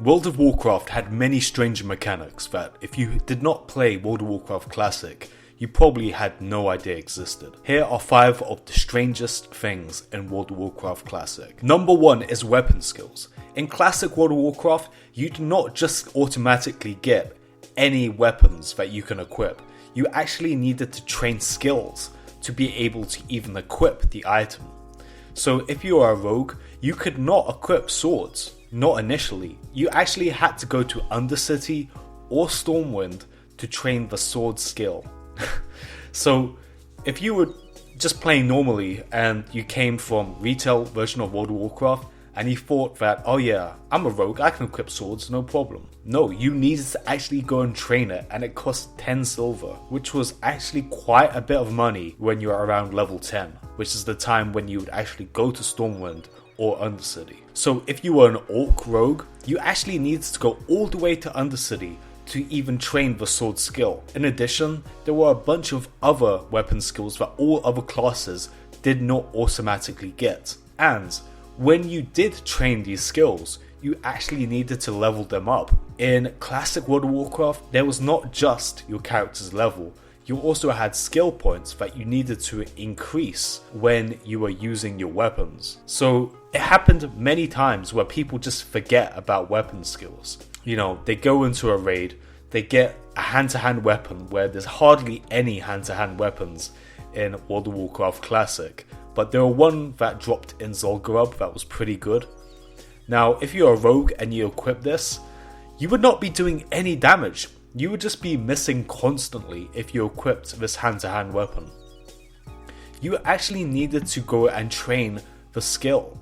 World of Warcraft had many strange mechanics that, if you did not play World of Warcraft Classic, you probably had no idea existed. Here are 5 of the strangest things in World of Warcraft Classic. Number 1 is weapon skills. In Classic World of Warcraft, you do not just automatically get any weapons that you can equip. You actually needed to train skills to be able to even equip the item. So if you are a rogue, you could not equip swords. Not initially. You actually had to go to Undercity or Stormwind to train the sword skill. So if you were just playing normally and you came from retail version of World of Warcraft and you thought that, oh yeah, I'm a rogue, I can equip swords, no problem. No, you needed to actually go and train it, and it cost 10 silver, which was actually quite a bit of money when you were around level 10, which is the time when you would actually go to Stormwind or Undercity. So if you were an Orc rogue, you actually needed to go all the way to Undercity to even train the sword skill. In addition, there were a bunch of other weapon skills that all other classes did not automatically get. And when you did train these skills, you actually needed to level them up. In Classic World of Warcraft, there was not just your character's level, you also had skill points that you needed to increase when you were using your weapons. So it happened many times where people just forget about weapon skills. You know, they go into a raid, they get a hand-to-hand weapon where there's hardly any hand-to-hand weapons in World of Warcraft Classic, but there were one that dropped in Zul'Gurub that was pretty good. Now, if you're a rogue and you equip this, you would not be doing any damage. You would just be missing constantly if you equipped this hand-to-hand weapon. You actually needed to go and train the skill.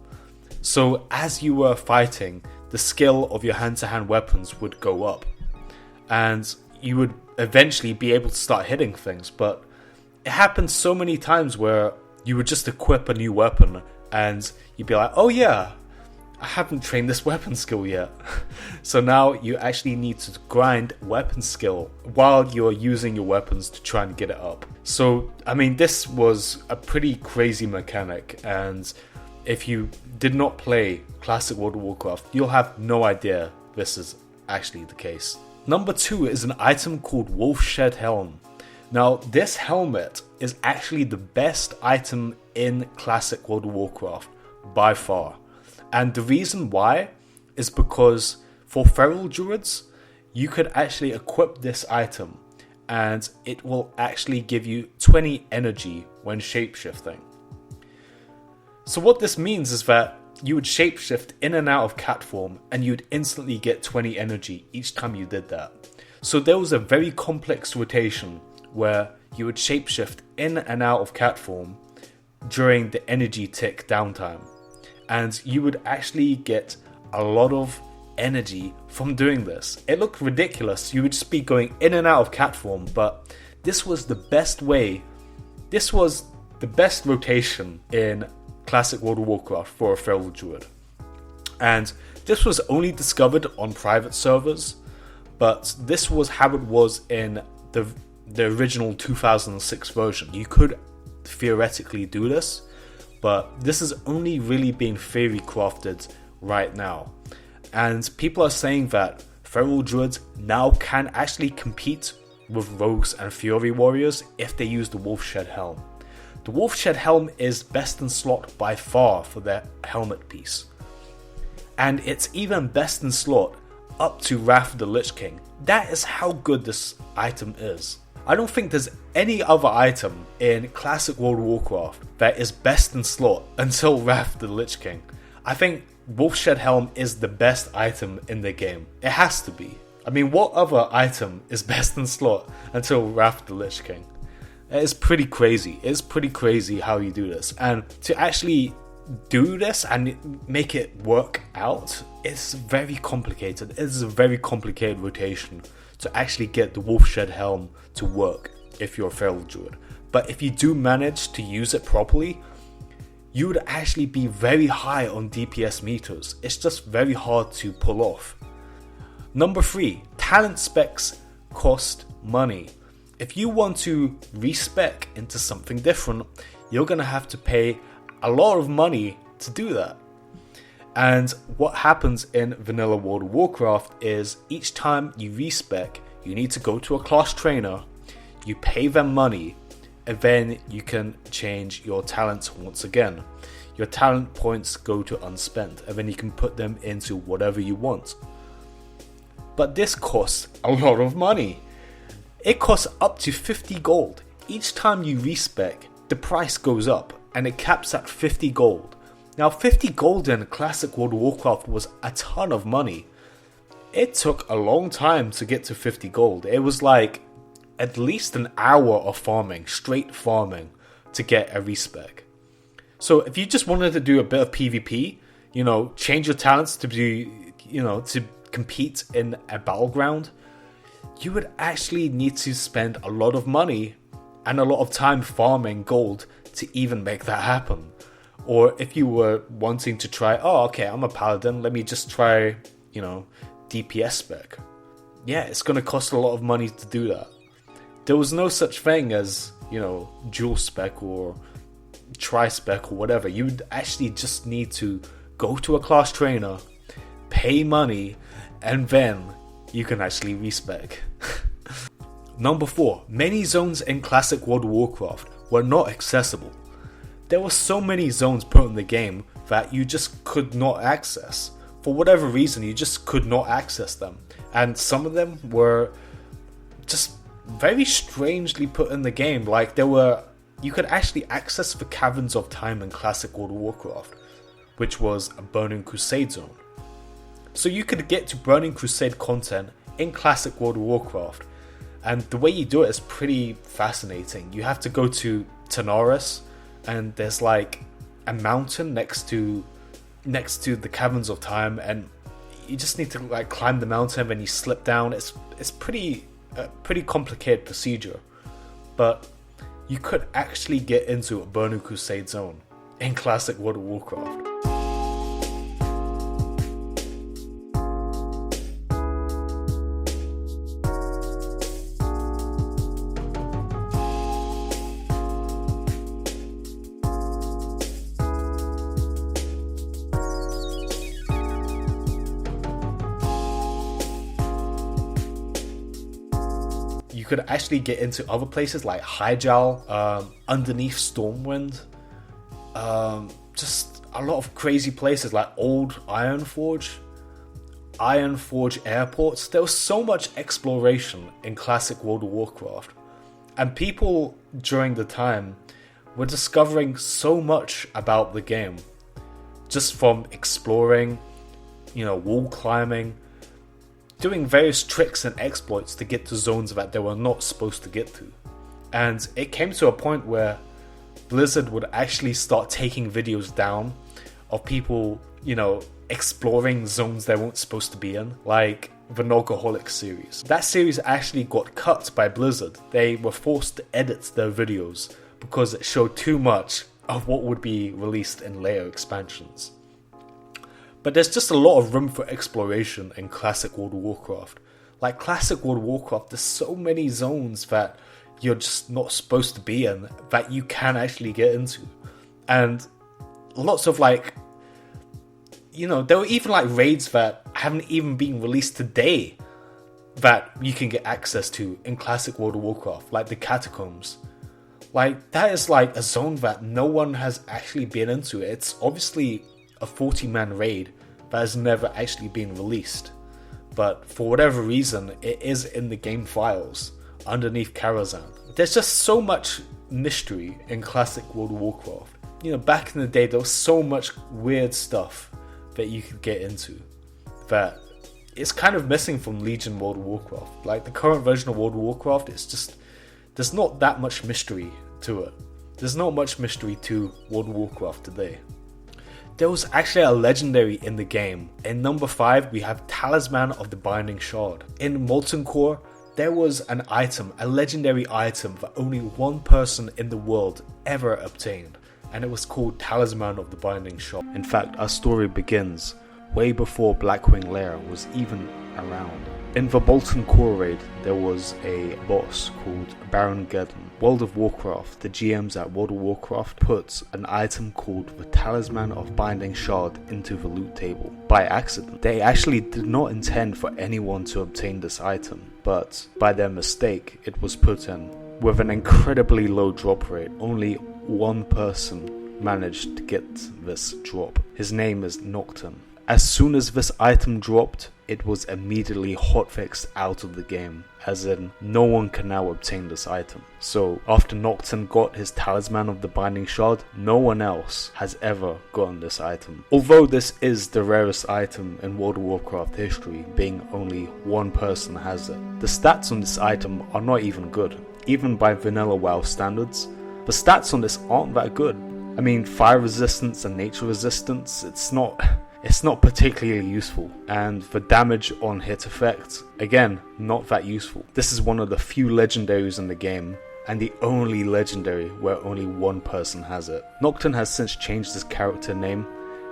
So as you were fighting, the skill of your hand-to-hand weapons would go up. And you would eventually be able to start hitting things. But it happened so many times where you would just equip a new weapon and you'd be like, oh yeah, I haven't trained this weapon skill yet. So now you actually need to grind weapon skill while you're using your weapons to try and get it up. So, I mean, this was a pretty crazy mechanic, and if you did not play Classic World of Warcraft, you'll have no idea this is actually the case. Number 2 is an item called Wolfshed Helm. Now, this helmet is actually the best item in Classic World of Warcraft by far. And the reason why is because for feral druids, you could actually equip this item and it will actually give you 20 energy when shapeshifting. So what this means is that you would shapeshift in and out of cat form and you'd instantly get 20 energy each time you did that. So there was a very complex rotation where you would shapeshift in and out of cat form during the energy tick downtime. And you would actually get a lot of energy from doing this. It looked ridiculous. You would just be going in and out of cat form, but this was the best way. This was the best rotation in Classic World of Warcraft for a feral druid. And this was only discovered on private servers, but this was how it was in the original 2006 version. You could theoretically do this, but this is only really being theory crafted right now. And people are saying that feral druids now can actually compete with rogues and fury warriors if they use the Wolfshed Helm. The Wolfshed Helm is best in slot by far for their helmet piece. And it's even best in slot up to Wrath of the Lich King. That is how good this item is. I don't think there's any other item in Classic World of Warcraft that is best in slot until Wrath of the Lich King. I think Wolfshed Helm is the best item in the game. It has to be. I mean, what other item is best in slot until Wrath of the Lich King? It's pretty crazy. It's pretty crazy how you do this. And to actually do this and make it work out, it's very complicated. It's a very complicated rotation to actually get the Wolfshed Helm to work if you're a feral druid. But if you do manage to use it properly, you would actually be very high on DPS meters. It's just very hard to pull off. Number 3, talent specs cost money. If you want to respec into something different, you're going to have to pay a lot of money to do that. And what happens in vanilla World of Warcraft is each time you respec, you need to go to a class trainer, you pay them money, and then you can change your talents once again. Your talent points go to unspent, and then you can put them into whatever you want. But this costs a lot of money. It costs up to 50 gold. Each time you respec, the price goes up, and it caps at 50 gold. Now 50 gold in classic World of Warcraft was a ton of money. It took a long time to get to 50 gold. It was like at least an hour of farming, straight farming, to get a respec. So if you just wanted to do a bit of PvP, change your talents to be, to compete in a battleground, you would actually need to spend a lot of money and a lot of time farming gold to even make that happen. Or if you were wanting to try, I'm a paladin, let me just try, DPS spec. Yeah, it's going to cost a lot of money to do that. There was no such thing as, dual spec or tri-spec or whatever. You would actually just need to go to a class trainer, pay money, and then you can actually respec. Number 4. Many zones in classic World of Warcraft were not accessible. There were so many zones put in the game that you just could not access. For whatever reason, you just could not access them. And some of them were just very strangely put in the game. Like you could actually access the Caverns of Time in classic World of Warcraft, which was a Burning Crusade zone. So you could get to Burning Crusade content in classic World of Warcraft. And the way you do it is pretty fascinating. You have to go to Tanaris, and there's like a mountain next to the Caverns of Time, and you just need to like climb the mountain, and you slip down. It's pretty complicated procedure, but you could actually get into a Burning Crusade zone in classic World of Warcraft. You could actually get into other places like Hyjal, underneath Stormwind, just a lot of crazy places like Old Ironforge airports. There was so much exploration in classic World of Warcraft, and people during the time were discovering so much about the game just from exploring, wall climbing, doing various tricks and exploits to get to zones that they were not supposed to get to. And it came to a point where Blizzard would actually start taking videos down of people, exploring zones they weren't supposed to be in, like the Nogg-aholic series. That series actually got cut by Blizzard. They were forced to edit their videos because it showed too much of what would be released in later expansions. But there's just a lot of room for exploration in classic World of Warcraft. Like classic World of Warcraft, there's so many zones that you're just not supposed to be in that you can actually get into. And lots of there were even like raids that haven't even been released today that you can get access to in classic World of Warcraft, like the Catacombs. Like that is like a zone that no one has actually been into. It's obviously a 40-man raid that has never actually been released, but for whatever reason it is in the game files underneath Karazhan. There's just so much mystery in classic World of Warcraft. Back in the day there was so much weird stuff that you could get into that it's kind of missing from Legion World of Warcraft. Like the current version of World of Warcraft, it's just, there's not that much mystery to it. There's not much mystery to World of Warcraft today. There was actually a legendary in the game. In number 5, we have Talisman of the Binding Shard. In Molten Core, there was an item, a legendary item that only one person in the world ever obtained, and it was called Talisman of the Binding Shard. In fact, our story begins way before Blackwing Lair was even around. In the Bolton Core raid, there was a boss called Baron Geddon. World of Warcraft, the GMs at World of Warcraft put an item called the Talisman of Binding Shard into the loot table by accident. They actually did not intend for anyone to obtain this item, but by their mistake, it was put in. With an incredibly low drop rate, only one person managed to get this drop. His name is Nocturne. As soon as this item dropped, it was immediately hotfixed out of the game, as in no one can now obtain this item. So after Nocturne got his Talisman of the Binding Shard, no one else has ever gotten this item. Although this is the rarest item in World of Warcraft history, being only one person has it, the stats on this item are not even good. Even by vanilla WoW standards, the stats on this aren't that good. I mean, fire resistance and nature resistance, it's not particularly useful, and the damage on hit effect, again, not that useful. This is one of the few legendaries in the game, and the only legendary where only one person has it. Nocturne has since changed his character name,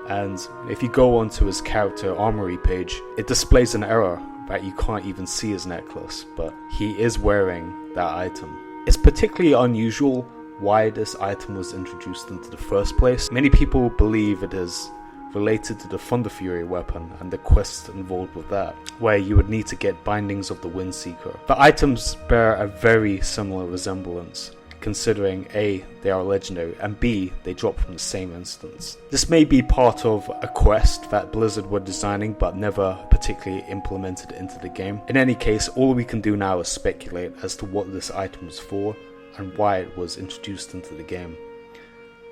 and if you go onto his character armory page, it displays an error that you can't even see his necklace, but he is wearing that item. It's particularly unusual why this item was introduced into the first place. Many people believe it is related to the Thunder Fury weapon and the quest involved with that, where you would need to get bindings of the Windseeker. The items bear a very similar resemblance, considering A, they are legendary, and B, they drop from the same instance. This may be part of a quest that Blizzard were designing but never particularly implemented into the game. In any case, all we can do now is speculate as to what this item was for and why it was introduced into the game.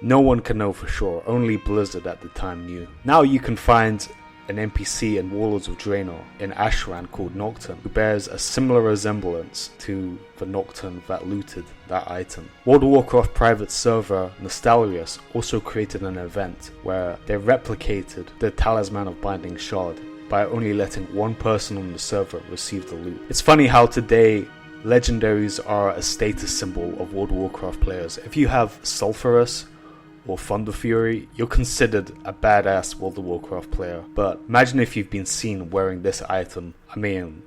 No one can know for sure, only Blizzard at the time knew. Now you can find an NPC in Warlords of Draenor in Ashran called Nocturne, who bears a similar resemblance to the Nocturne that looted that item. World of Warcraft private server Nostalrius also created an event where they replicated the Talisman of Binding Shard by only letting one person on the server receive the loot. It's funny how today legendaries are a status symbol of World of Warcraft players. If you have Sulfurous or Thunder Fury, you're considered a badass World of Warcraft player. But imagine if you've been seen wearing this item. I mean,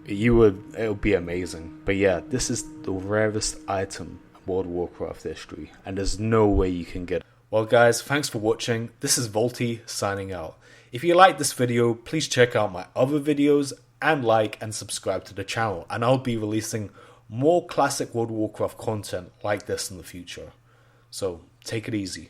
it would be amazing. But yeah, this is the rarest item in World of Warcraft history, and there's no way you can get it. Well guys, thanks for watching. This is Volty signing out. If you like this video, please check out my other videos and like and subscribe to the channel, and I'll be releasing more classic World of Warcraft content like this in the future. So take it easy.